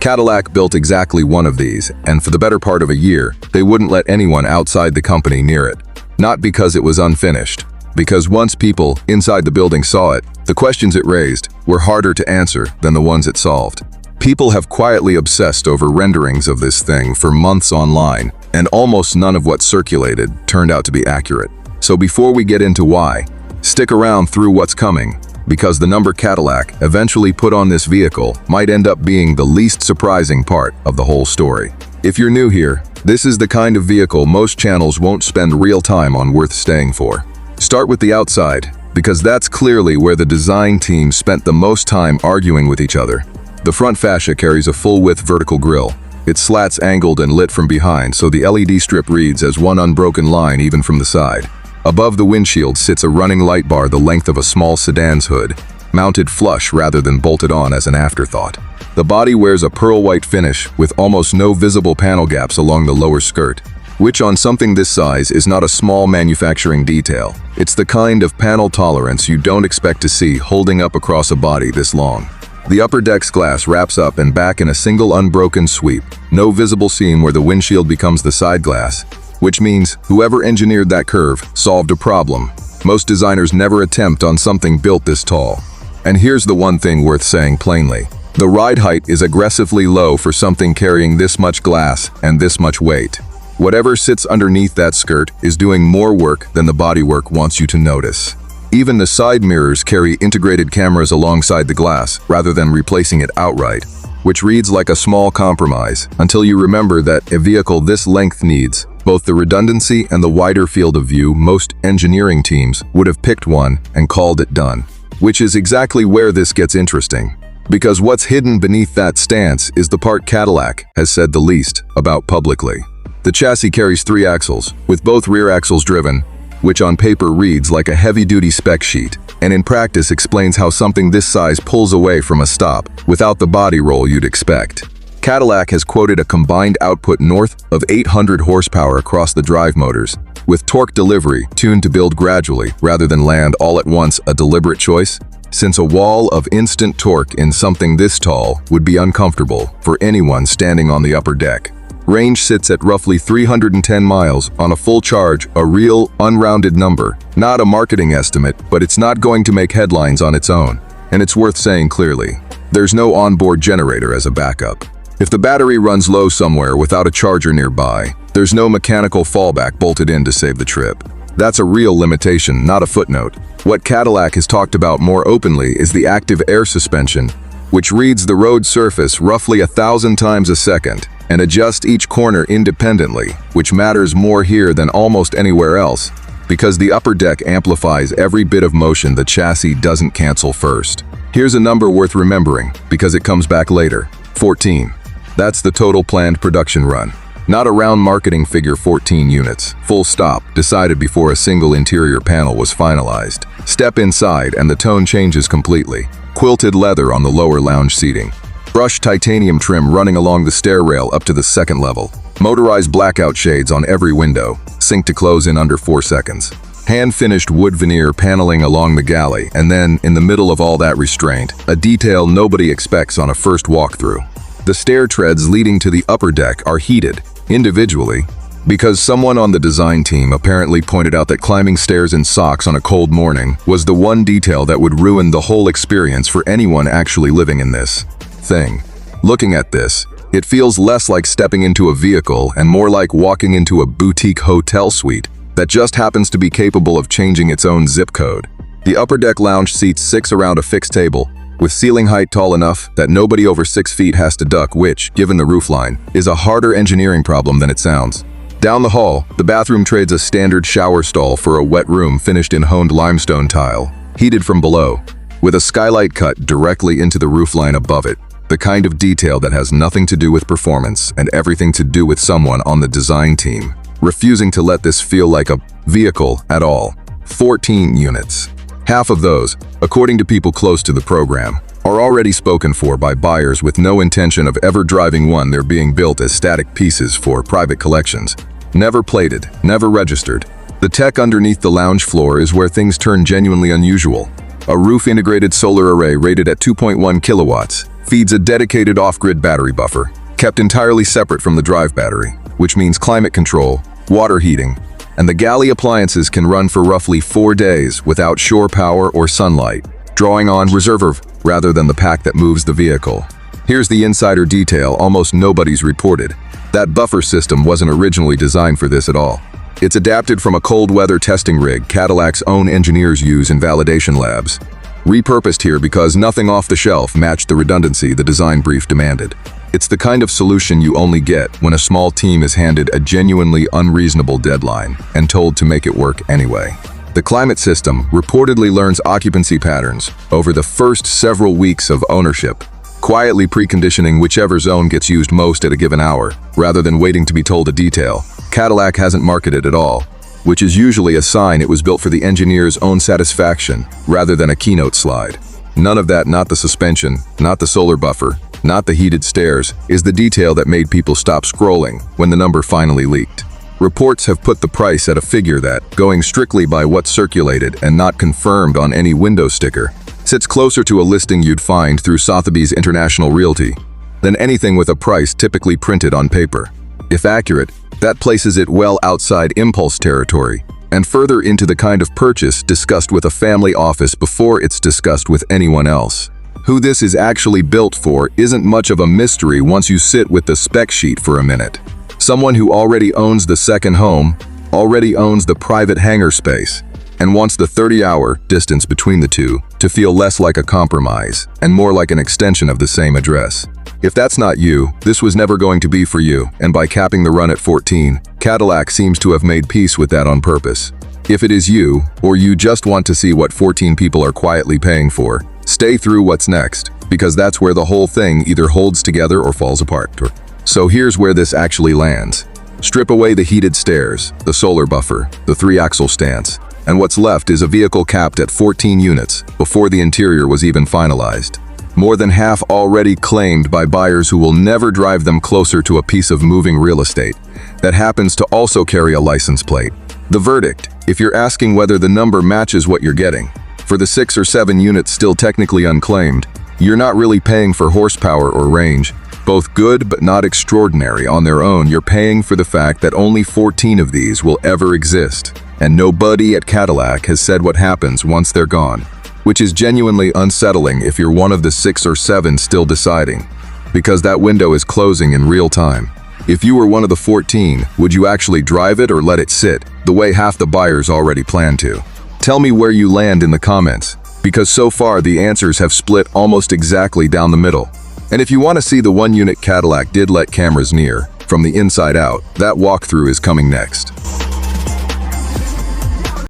Cadillac built exactly one of these, and for the better part of a year, they wouldn't let anyone outside the company near it. Not because it was unfinished, because once people inside the building saw it, the questions it raised were harder to answer than the ones it solved. People have quietly obsessed over renderings of this thing for months online, and almost none of what circulated turned out to be accurate. So before we get into why, stick around through what's coming, because the number Cadillac eventually put on this vehicle might end up being the least surprising part of the whole story. If you're new here, this is the kind of vehicle most channels won't spend real time on worth staying for. Start with the outside, because that's clearly where the design team spent the most time arguing with each other. The front fascia carries a full-width vertical grille. Its slats angled and lit from behind, so the LED strip reads as one unbroken line even from the side. Above the windshield sits a running light bar the length of a small sedan's hood, mounted flush rather than bolted on as an afterthought. The body wears a pearl white finish with almost no visible panel gaps along the lower skirt, which on something this size is not a small manufacturing detail. It's the kind of panel tolerance you don't expect to see holding up across a body this long. The upper deck's glass wraps up and back in a single unbroken sweep, no visible seam where the windshield becomes the side glass, which means whoever engineered that curve solved a problem most designers never attempt on something built this tall. And here's the one thing worth saying plainly. The ride height is aggressively low for something carrying this much glass and this much weight. Whatever sits underneath that skirt is doing more work than the bodywork wants you to notice. Even the side mirrors carry integrated cameras alongside the glass rather than replacing it outright, which reads like a small compromise until you remember that a vehicle this length needs both the redundancy and the wider field of view. Most engineering teams would have picked one and called it done. Which is exactly where this gets interesting. Because what's hidden beneath that stance is the part Cadillac has said the least about publicly. The chassis carries 3 axles, with both rear axles driven, which on paper reads like a heavy-duty spec sheet, and in practice explains how something this size pulls away from a stop without the body roll you'd expect. Cadillac has quoted a combined output north of 800 horsepower across the drive motors, with torque delivery tuned to build gradually rather than land all at once, a deliberate choice, since a wall of instant torque in something this tall would be uncomfortable for anyone standing on the upper deck. Range sits at roughly 310 miles on a full charge, a real, unrounded number, not a marketing estimate, but it's not going to make headlines on its own. And it's worth saying clearly, there's no onboard generator as a backup. If the battery runs low somewhere without a charger nearby, there's no mechanical fallback bolted in to save the trip. That's a real limitation, not a footnote. What Cadillac has talked about more openly is the active air suspension, which reads the road surface roughly 1,000 times a second and adjusts each corner independently, which matters more here than almost anywhere else, because the upper deck amplifies every bit of motion the chassis doesn't cancel first. Here's a number worth remembering, because it comes back later. 14. That's the total planned production run. Not a round marketing figure, 14 units. Full stop, decided before a single interior panel was finalized. Step inside and the tone changes completely. Quilted leather on the lower lounge seating. Brushed titanium trim running along the stair rail up to the second level. Motorized blackout shades on every window. Sync to close in under 4 seconds. Hand-finished wood veneer paneling along the galley, and then, in the middle of all that restraint, a detail nobody expects on a first walkthrough. The stair treads leading to the upper deck are heated, individually, because someone on the design team apparently pointed out that climbing stairs in socks on a cold morning was the one detail that would ruin the whole experience for anyone actually living in this thing. Looking at this, it feels less like stepping into a vehicle and more like walking into a boutique hotel suite that just happens to be capable of changing its own zip code. The upper deck lounge seats 6 around a fixed table, with ceiling height tall enough that nobody over 6 feet has to duck, which, given the roofline, is a harder engineering problem than it sounds. Down the hall, the bathroom trades a standard shower stall for a wet room finished in honed limestone tile, heated from below, with a skylight cut directly into the roofline above it, the kind of detail that has nothing to do with performance and everything to do with someone on the design team, refusing to let this feel like a vehicle at all. 14 units. Half of those, according to people close to the program, are already spoken for by buyers with no intention of ever driving one. They're being built as static pieces for private collections. Never plated, never registered. The tech underneath the lounge floor is where things turn genuinely unusual. A roof-integrated solar array rated at 2.1 kilowatts, feeds a dedicated off-grid battery buffer, kept entirely separate from the drive battery, which means climate control, water heating, and the galley appliances can run for roughly 4 days without shore power or sunlight, drawing on reserve rather than the pack that moves the vehicle. Here's the insider detail almost nobody's reported. That buffer system wasn't originally designed for this at all. It's adapted from a cold weather testing rig Cadillac's own engineers use in validation labs. Repurposed here because nothing off the shelf matched the redundancy the design brief demanded. It's the kind of solution you only get when a small team is handed a genuinely unreasonable deadline and told to make it work anyway. The climate system reportedly learns occupancy patterns over the first several weeks of ownership, quietly preconditioning whichever zone gets used most at a given hour, rather than waiting to be told a detail. Cadillac hasn't marketed at all, which is usually a sign it was built for the engineer's own satisfaction rather than a keynote slide. None of that, not the suspension, not the solar buffer, not the heated stairs, is the detail that made people stop scrolling when the number finally leaked. Reports have put the price at a figure that, going strictly by what's circulated and not confirmed on any window sticker, sits closer to a listing you'd find through Sotheby's International Realty than anything with a price typically printed on paper. If accurate, that places it well outside impulse territory and further into the kind of purchase discussed with a family office before it's discussed with anyone else. Who this is actually built for isn't much of a mystery once you sit with the spec sheet for a minute. Someone who already owns the second home, already owns the private hangar space, and wants the 30-hour distance between the two to feel less like a compromise and more like an extension of the same address. If that's not you, this was never going to be for you, and by capping the run at 14, Cadillac seems to have made peace with that on purpose. If it is you, or you just want to see what 14 people are quietly paying for, stay through what's next, because that's where the whole thing either holds together or falls apart. So here's where this actually lands. Strip away the heated stairs, the solar buffer, the 3-axle stance, and what's left is a vehicle capped at 14 units before the interior was even finalized. More than half already claimed by buyers who will never drive them closer to a piece of moving real estate that happens to also carry a license plate. The verdict, if you're asking whether the number matches what you're getting, for the 6 or 7 units still technically unclaimed, you're not really paying for horsepower or range, both good but not extraordinary on their own. You're paying for the fact that only 14 of these will ever exist, and nobody at Cadillac has said what happens once they're gone, which is genuinely unsettling if you're one of the 6 or 7 still deciding, because that window is closing in real time. If you were one of the 14, would you actually drive it or let it sit, the way half the buyers already plan to? Tell me where you land in the comments, because so far the answers have split almost exactly down the middle. And if you want to see the 1-unit Cadillac did let cameras near, from the inside out, that walkthrough is coming next.